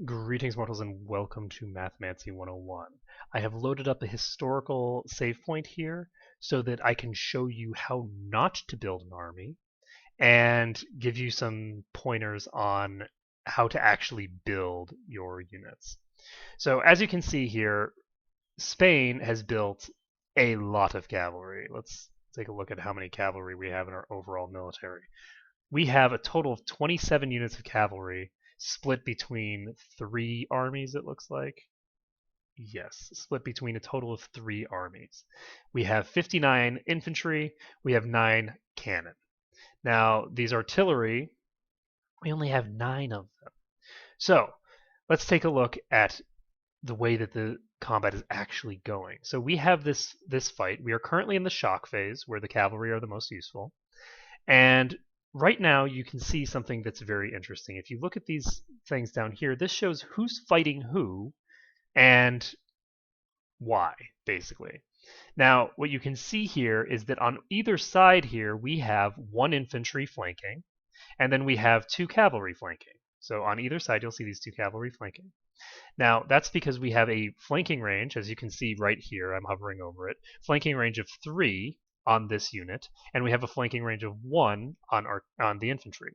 Greetings, mortals, and welcome to Mathmancy 101. I have loaded up a historical save point here so that I can show you how not to build an army and give you some pointers on how to actually build your units. So as you can see here, Spain has built a lot of cavalry. Let's take a look at how many cavalry we have in our overall military. We have a total of 27 units of cavalry split between 3 armies, it looks like. Yes, split between a total of 3 armies. We have 59 infantry, we have 9 cannon. Now, these artillery, we only have 9 of them. So, let's take a look at the way that the combat is actually going. So we have this fight. We are currently in the shock phase, where the cavalry are the most useful. And right now you can see something that's very interesting. If you look at these things down here, this shows who's fighting who and why, basically. Now, what you can see here is that on either side here, we have 1 infantry flanking, and then we have 2 cavalry flanking. So on either side, you'll see these 2 cavalry flanking. Now, that's because we have a flanking range, as you can see right here, I'm hovering over it, flanking range of 3 on this unit, and we have a flanking range of 1 on the infantry.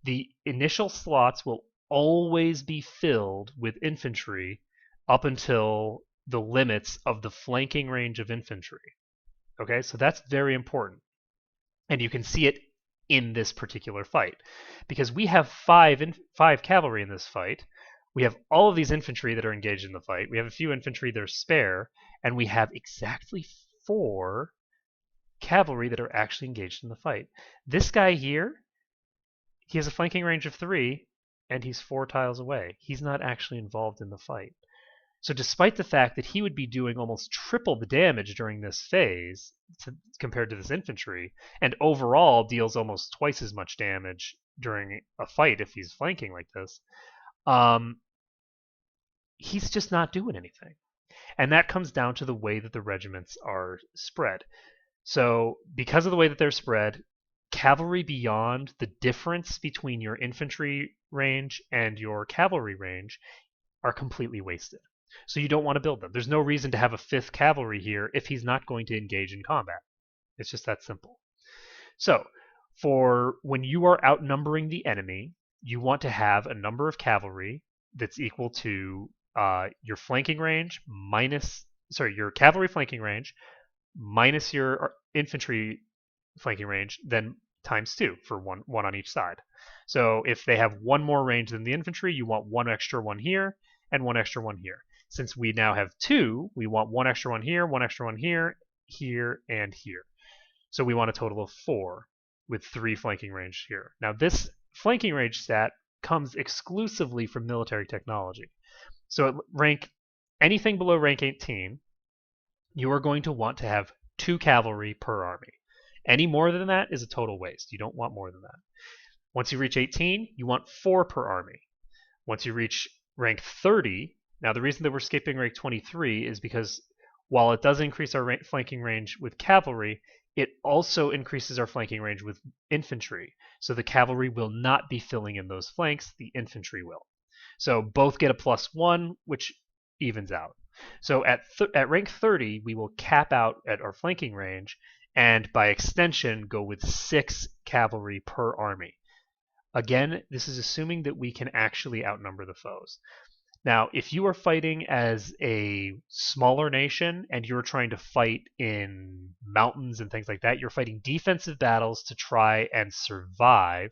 The initial slots will always be filled with infantry up until the limits of the flanking range of infantry. Okay, so that's very important. And you can see it in this particular fight. Because we have 5 cavalry in this fight, we have all of these infantry that are engaged in the fight, we have a few infantry that are spare, and we have exactly 4 cavalry that are actually engaged in the fight. This guy here, he has a flanking range of 3, and he's 4 tiles away. He's not actually involved in the fight. So despite the fact that he would be doing almost triple the damage during this phase compared to this infantry, and overall deals almost twice as much damage during a fight if he's flanking like this, he's just not doing anything. And that comes down to the way that the regiments are spread. So because of the way that they're spread, cavalry beyond the difference between your infantry range and your cavalry range are completely wasted. So you don't want to build them. There's no reason to have a 5th cavalry here if he's not going to engage in combat. It's just that simple. So for when you are outnumbering the enemy, you want to have a number of cavalry that's equal to your flanking range your cavalry flanking range minus your infantry flanking range, then times 2 for one on each side. So if they have 1 more range than the infantry, you want 1 extra one here and 1 extra one here. Since we now have 2, we want 1 extra one here, 1 extra one here, here, and here. So we want a total of 4 with 3 flanking range here. Now this flanking range stat comes exclusively from military technology. So at anything below rank 18, you are going to want to have 2 cavalry per army. Any more than that is a total waste. You don't want more than that. Once you reach 18, you want 4 per army. Once you reach rank 30, now the reason that we're skipping rank 23 is because while it does increase our flanking range with cavalry, it also increases our flanking range with infantry. So the cavalry will not be filling in those flanks, the infantry will. So both get a +1, which evens out. So at rank 30, we will cap out at our flanking range, and by extension, go with 6 cavalry per army. Again, this is assuming that we can actually outnumber the foes. Now, if you are fighting as a smaller nation and you're trying to fight in mountains and things like that, you're fighting defensive battles to try and survive,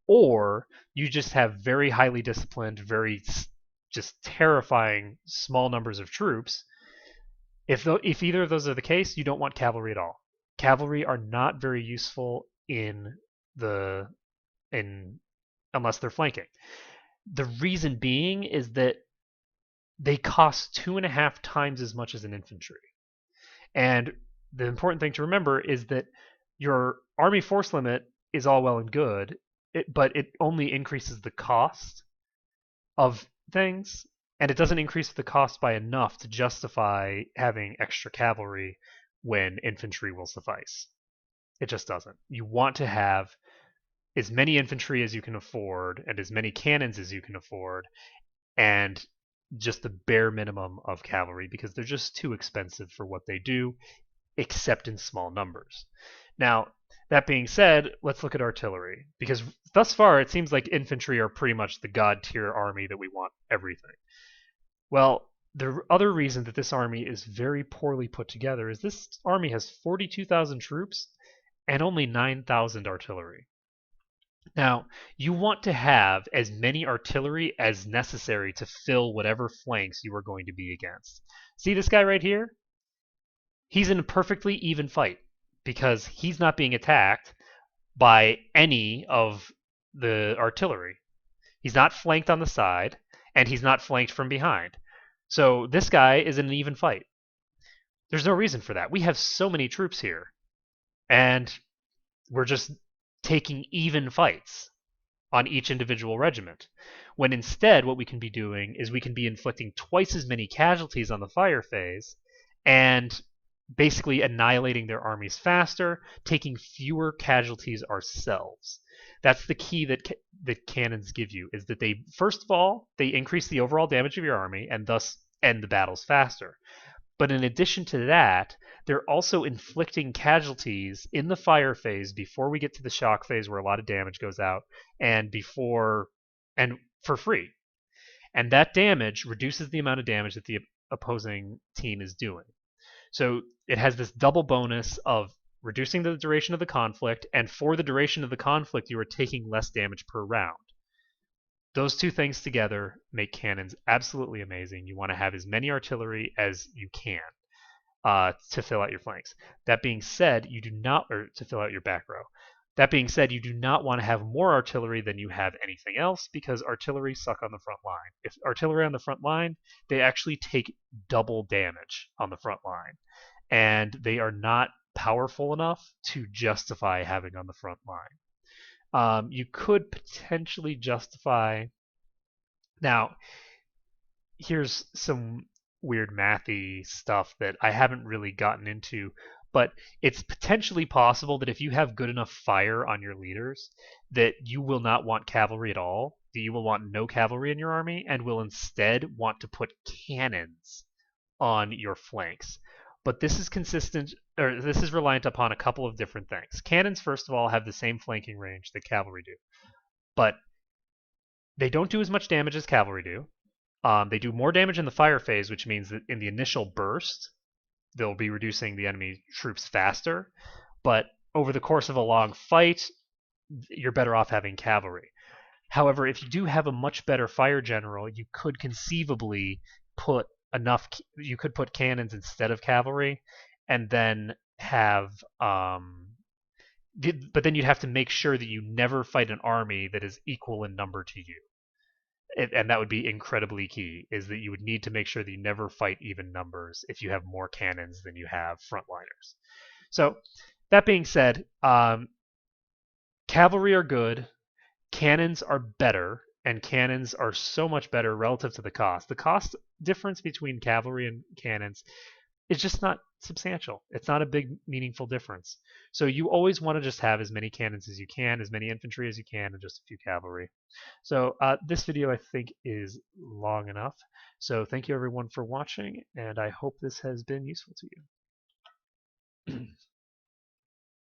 or you just have very highly disciplined, very just terrifying small numbers of troops, if either of those are the case, you don't want cavalry at all. Cavalry are not very useful unless they're flanking. The reason being is that they cost 2.5 times as much as an infantry. And the important thing to remember is that your army force limit is all well and good, but it only increases the cost of things, and it doesn't increase the cost by enough to justify having extra cavalry when infantry will suffice. It just doesn't. You want to have as many infantry as you can afford and as many cannons as you can afford, and just the bare minimum of cavalry because they're just too expensive for what they do, except in small numbers. Now, that being said, let's look at artillery because thus far it seems like infantry are pretty much the god tier army that we want everything. Well, the other reason that this army is very poorly put together is this army has 42,000 troops and only 9,000 artillery. Now, you want to have as many artillery as necessary to fill whatever flanks you are going to be against. See this guy right here? He's in a perfectly even fight because he's not being attacked by any of the artillery. He's not flanked on the side, and he's not flanked from behind. So this guy is in an even fight. There's no reason for that. We have so many troops here, and we're just taking even fights on each individual regiment. When instead, what we can be doing is we can be inflicting twice as many casualties on the fire phase and basically annihilating their armies faster, taking fewer casualties ourselves. That's the key that cannons give you, is that they, first of all, they increase the overall damage of your army and thus end the battles faster. But in addition to that, they're also inflicting casualties in the fire phase before we get to the shock phase where a lot of damage goes out and for free. And that damage reduces the amount of damage that the opposing team is doing. So it has this double bonus of reducing the duration of the conflict, and for the duration of the conflict, you are taking less damage per round. Those two things together make cannons absolutely amazing. You want to have as many artillery as you can to fill out your flanks. That being said, you do not, or to fill out your back row. That being said, you do not want to have more artillery than you have anything else because artillery suck on the front line. If artillery on the front line, they actually take double damage on the front line. And they are not powerful enough to justify having on the front line. You could potentially justify. Now, here's some weird mathy stuff that I haven't really gotten into, but it's potentially possible that if you have good enough fire on your leaders, that you will not want cavalry at all, that you will want no cavalry in your army, and will instead want to put cannons on your flanks. But this is consistent, or this is reliant upon a couple of different things. Cannons, first of all, have the same flanking range that cavalry do, but they don't do as much damage as cavalry do. They do more damage in the fire phase, which means that in the initial burst, they'll be reducing the enemy troops faster. But over the course of a long fight, you're better off having cavalry. However, if you do have a much better fire general, you could conceivably put you could put cannons instead of cavalry, and then have but then you'd have to make sure that you never fight an army that is equal in number to you. And that would be incredibly key, is that you would need to make sure that you never fight even numbers if you have more cannons than you have frontliners. So that being said, cavalry are good, cannons are better, and cannons are so much better relative to the cost. The cost difference between cavalry and cannons is just not substantial. It's not a big, meaningful difference. So you always want to just have as many cannons as you can, as many infantry as you can, and just a few cavalry. So this video, I think, is long enough. So thank you, everyone, for watching, and I hope this has been useful to you.